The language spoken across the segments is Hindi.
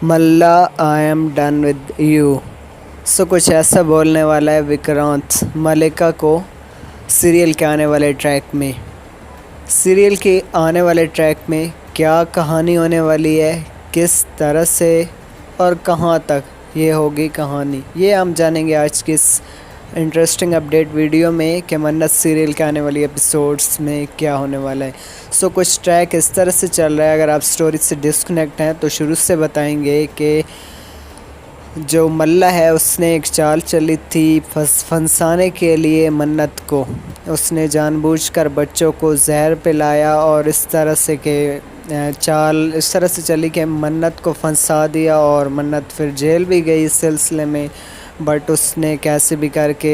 Malla I am done with you. So कुछ ऐसा बोलने वाला है विक्रांत मल्लिका को सीरियल के आने वाले ट्रैक में। सीरियल के आने वाले ट्रैक में क्या कहानी होने वाली है, किस तरह से और कहाँ तक ये होगी कहानी, ये हम जानेंगे आज की इस इंटरेस्टिंग अपडेट वीडियो में कि मन्नत सीरियल के आने वाली एपिसोड्स में क्या होने वाला है। सो कुछ ट्रैक इस तरह से चल रहा है, अगर आप स्टोरी से डिस्कनेक्ट हैं तो शुरू से बताएंगे कि जो मल्ला है उसने एक चाल चली थी फंसाने के लिए मन्नत को। उसने जानबूझकर बच्चों को जहर पिलाया और इस तरह से कि चाल इस तरह से चली कि मन्नत को फंसा दिया और मन्नत फिर जेल भी गई इस सिलसिले में। बट उसने कैसे भी करके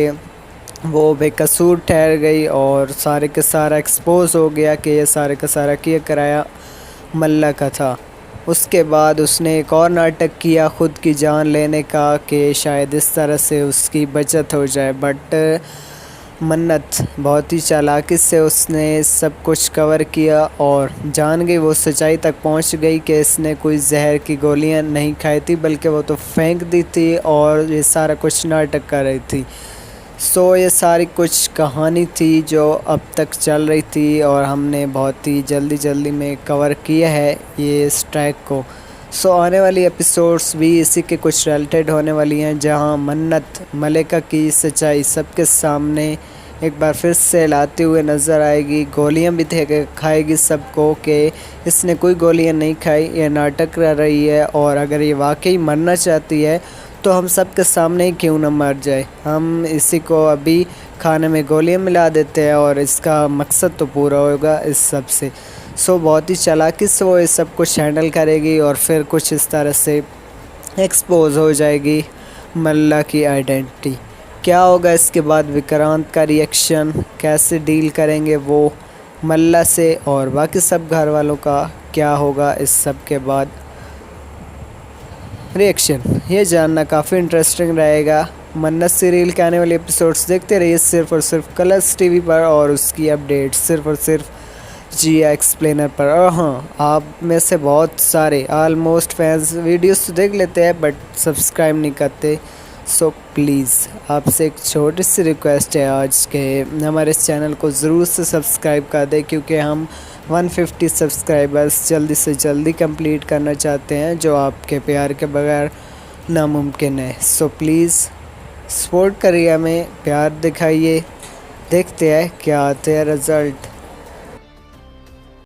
वो बेकसूर ठहर गई और सारे का सारा एक्सपोज हो गया कि ये सारे का सारा किया कराया मल्ला का था। उसके बाद उसने एक और नाटक किया ख़ुद की जान लेने का कि शायद इस तरह से उसकी बचत हो जाए। बट मन्नत बहुत ही चालाकी से उसने सब कुछ कवर किया और जान गई, वो सच्चाई तक पहुंच गई कि इसने कोई जहर की गोलियां नहीं खाई थी बल्कि वो तो फेंक दी थी और ये सारा कुछ नाटक कर रही थी। सो ये सारी कुछ कहानी थी जो अब तक चल रही थी और हमने बहुत ही जल्दी में कवर किया है ये इस ट्रैक को। सो आने वाली एपिसोड्स भी इसी के कुछ रिलेटेड होने वाली हैं, जहां मन्नत मल्लिका की सच्चाई सबके सामने एक बार फिर से लाते हुए नज़र आएगी। गोलियां भी खाएगी सबको कि इसने कोई गोलियां नहीं खाई, ये नाटक कर रही है और अगर ये वाकई मरना चाहती है तो हम सब के सामने ही क्यों ना मर जाए। हम इसी को अभी खाने में गोलियां मिला देते हैं और इसका मकसद तो पूरा होगा इस सब से। सो बहुत ही चालाकी से वो इस सब कुछ हैंडल करेगी और फिर कुछ इस तरह से एक्सपोज हो जाएगी मल्ला की आइडेंटिटी। क्या होगा इसके बाद, विक्रांत का रिएक्शन, कैसे डील करेंगे वो मल्ला से और बाकी सब घर वालों का क्या होगा इस सब के बाद रिएक्शन, ये जानना काफ़ी इंटरेस्टिंग रहेगा। मन्नत सीरियल के आने वाले एपिसोड्स देखते रहिए सिर्फ और सिर्फ कलर्स टीवी पर और उसकी अपडेट्स सिर्फ और सिर्फ जिया एक्सप्लेनर पर। और हाँ, आप में से बहुत सारे ऑलमोस्ट फैंस वीडियोस तो देख लेते हैं बट सब्सक्राइब नहीं करते। सो प्लीज़ आपसे एक छोटी सी रिक्वेस्ट है आज के हमारे इस चैनल को ज़रूर से सब्सक्राइब कर दें, क्योंकि हम 150 सब्सक्राइबर्स जल्दी से जल्दी कंप्लीट करना चाहते हैं, जो आपके प्यार के बगैर नामुमकिन है। सो प्लीज़ सपोर्ट करिए, हमें प्यार दिखाइए। देखते हैं क्या आते हैं रिज़ल्ट।